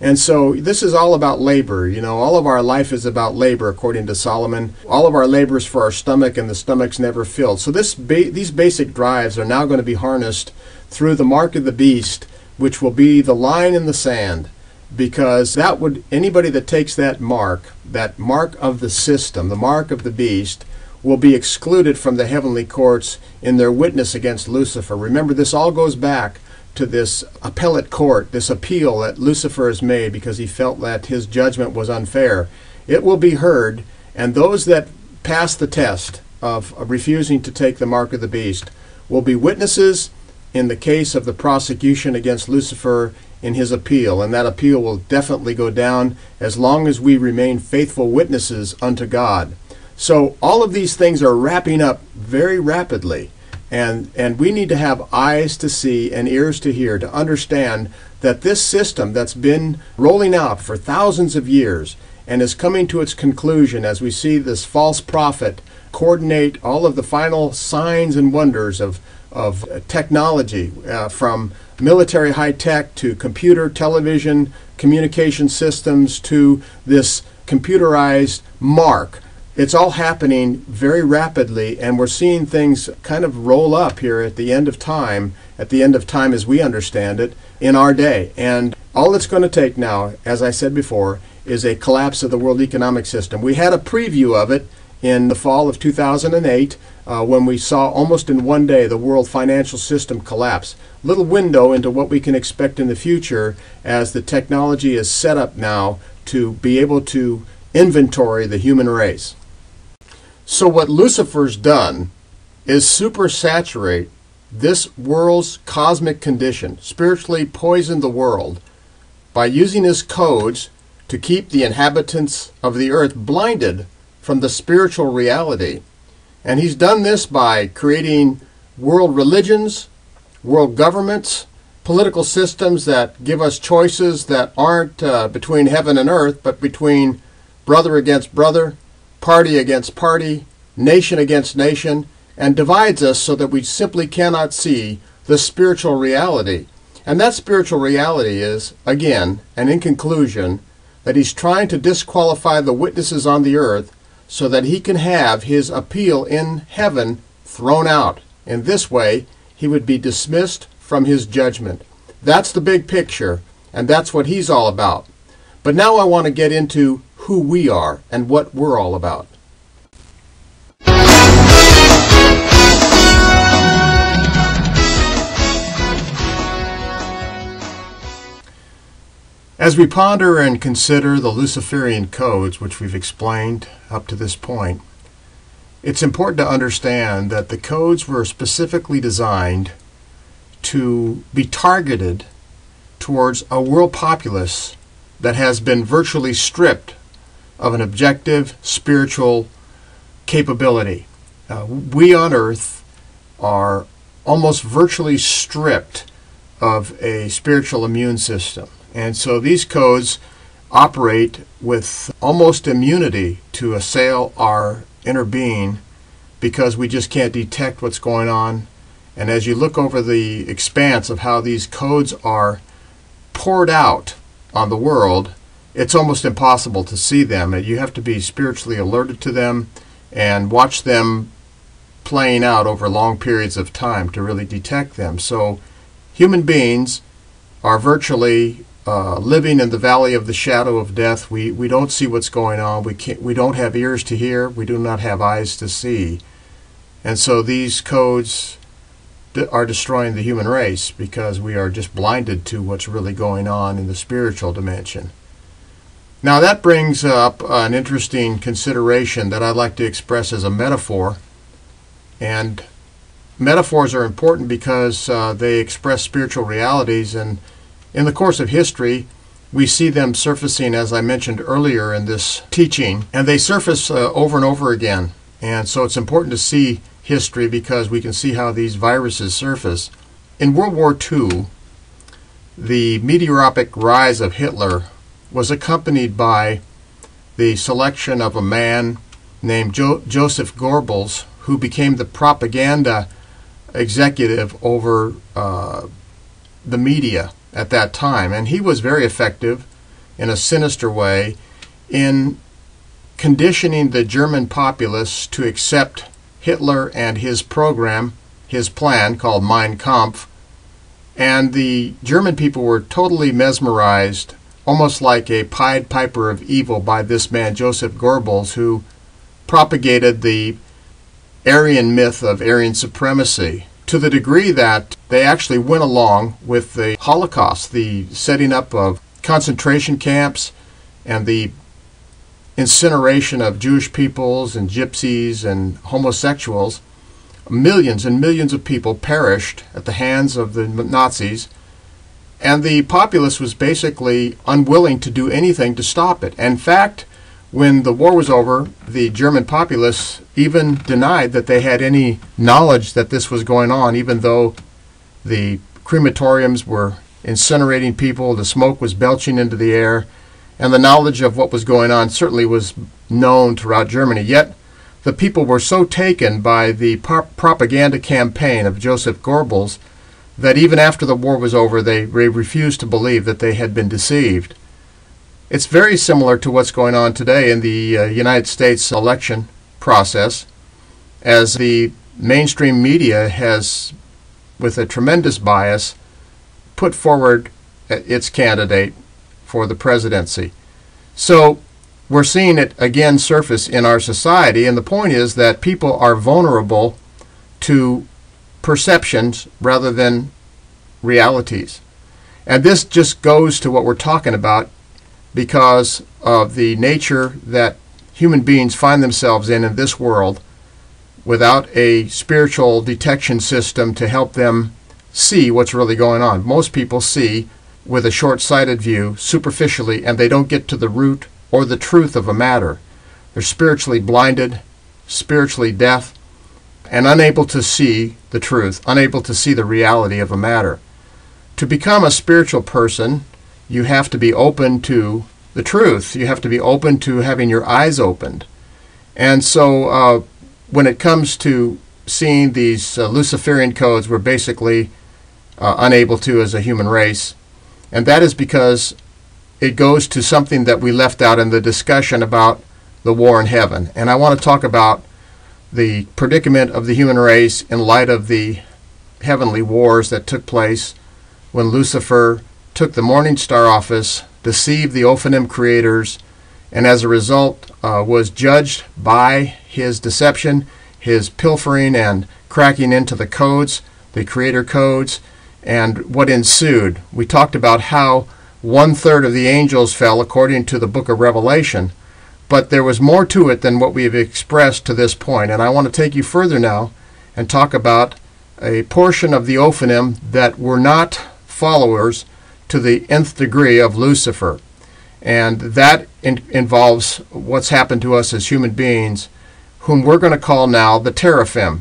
And so this is all about labor. You know, all of our life is about labor, according to Solomon. All of our labor is for our stomach, and the stomach's never filled. So these basic drives are now going to be harnessed through the mark of the beast, which will be the line in the sand, because anybody that takes that mark of the system, the mark of the beast, will be excluded from the heavenly courts in their witness against Lucifer. Remember, this all goes back to this appellate court, this appeal that Lucifer has made because he felt that his judgment was unfair. It will be heard, and those that pass the test of refusing to take the mark of the beast will be witnesses in the case of the prosecution against Lucifer in his appeal, and that appeal will definitely go down as long as we remain faithful witnesses unto God. So all of these things are wrapping up very rapidly. And we need to have eyes to see and ears to hear to understand that this system that's been rolling out for thousands of years and is coming to its conclusion as we see this false prophet coordinate all of the final signs and wonders of technology, from military high-tech to computer, television, communication systems to this computerized mark. It's all happening very rapidly, and we're seeing things kind of roll up here at the end of time as we understand it, in our day. And all it's going to take now, as I said before, is a collapse of the world economic system. We had a preview of it in the fall of 2008 when we saw almost in one day the world financial system collapse. Little window into what we can expect in the future as the technology is set up now to be able to inventory the human race. So what Lucifer's done is supersaturate this world's cosmic condition, spiritually poison the world by using his codes to keep the inhabitants of the earth blinded from the spiritual reality. And he's done this by creating world religions, world governments, political systems that give us choices that aren't between heaven and earth, but between brother against brother, party against party, nation against nation, and divides us so that we simply cannot see the spiritual reality. And that spiritual reality is, again, and in conclusion, that he's trying to disqualify the witnesses on the earth so that he can have his appeal in heaven thrown out. In this way, he would be dismissed from his judgment. That's the big picture, and that's what he's all about. But now I want to get into who we are and what we're all about. As we ponder and consider the Luciferian codes, which we've explained up to this point, it's important to understand that the codes were specifically designed to be targeted towards a world populace that has been virtually stripped of an objective spiritual capability. We on earth are almost virtually stripped of a spiritual immune system. And so these codes operate with almost immunity to assail our inner being because we just can't detect what's going on. And as you look over the expanse of how these codes are poured out on the world, it's almost impossible to see them. You have to be spiritually alerted to them and watch them playing out over long periods of time to really detect them. So human beings are virtually living in the valley of the shadow of death. We don't see what's going on. We don't have ears to hear. We do not have eyes to see. And so these codes are destroying the human race because we are just blinded to what's really going on in the spiritual dimension. Now that brings up an interesting consideration that I'd like to express as a metaphor. And metaphors are important because they express spiritual realities, and in the course of history, we see them surfacing, as I mentioned earlier in this teaching, and they surface over and over again. And so it's important to see history because we can see how these viruses surface. In World War II, the meteoric rise of Hitler was accompanied by the selection of a man named Joseph Goebbels, who became the propaganda executive over the media at that time. And he was very effective in a sinister way in conditioning the German populace to accept Hitler and his program, his plan called Mein Kampf. And the German people were totally mesmerized, almost like a Pied Piper of evil, by this man, Joseph Goebbels, who propagated the Aryan myth of Aryan supremacy to the degree that they actually went along with the Holocaust, the setting up of concentration camps and the incineration of Jewish peoples and gypsies and homosexuals. Millions and millions of people perished at the hands of the Nazis, and the populace was basically unwilling to do anything to stop it. In fact, when the war was over, the German populace even denied that they had any knowledge that this was going on, even though the crematoriums were incinerating people, the smoke was belching into the air, and the knowledge of what was going on certainly was known throughout Germany. Yet the people were so taken by the propaganda campaign of Joseph Goebbels that even after the war was over, they refused to believe that they had been deceived. It's very similar to what's going on today in the United States election process, as the mainstream media has, with a tremendous bias, put forward its candidate for the presidency. So we're seeing it again surface in our society, and the point is that people are vulnerable to perceptions rather than realities. And this just goes to what we're talking about because of the nature that human beings find themselves in this world without a spiritual detection system to help them see what's really going on. Most people see with a short-sighted view, superficially, and they don't get to the root or the truth of a matter. They're spiritually blinded, spiritually deaf, and unable to see the truth, unable to see the reality of a matter. To become a spiritual person, you have to be open to the truth. You have to be open to having your eyes opened. And so when it comes to seeing these Luciferian codes, we're basically unable to as a human race. And that is because it goes to something that we left out in the discussion about the war in heaven. And I want to talk about the predicament of the human race in light of the heavenly wars that took place when Lucifer took the Morning Star office, deceived the Ophanim creators, and as a result was judged by his deception, his pilfering and cracking into the codes, the creator codes, and what ensued. We talked about how 1/3 of the angels fell according to the book of Revelation, but there was more to it than what we have expressed to this point. And I want to take you further now and talk about a portion of the Ophanim that were not followers to the nth degree of Lucifer. And that involves what's happened to us as human beings, whom we're going to call now the Teraphim.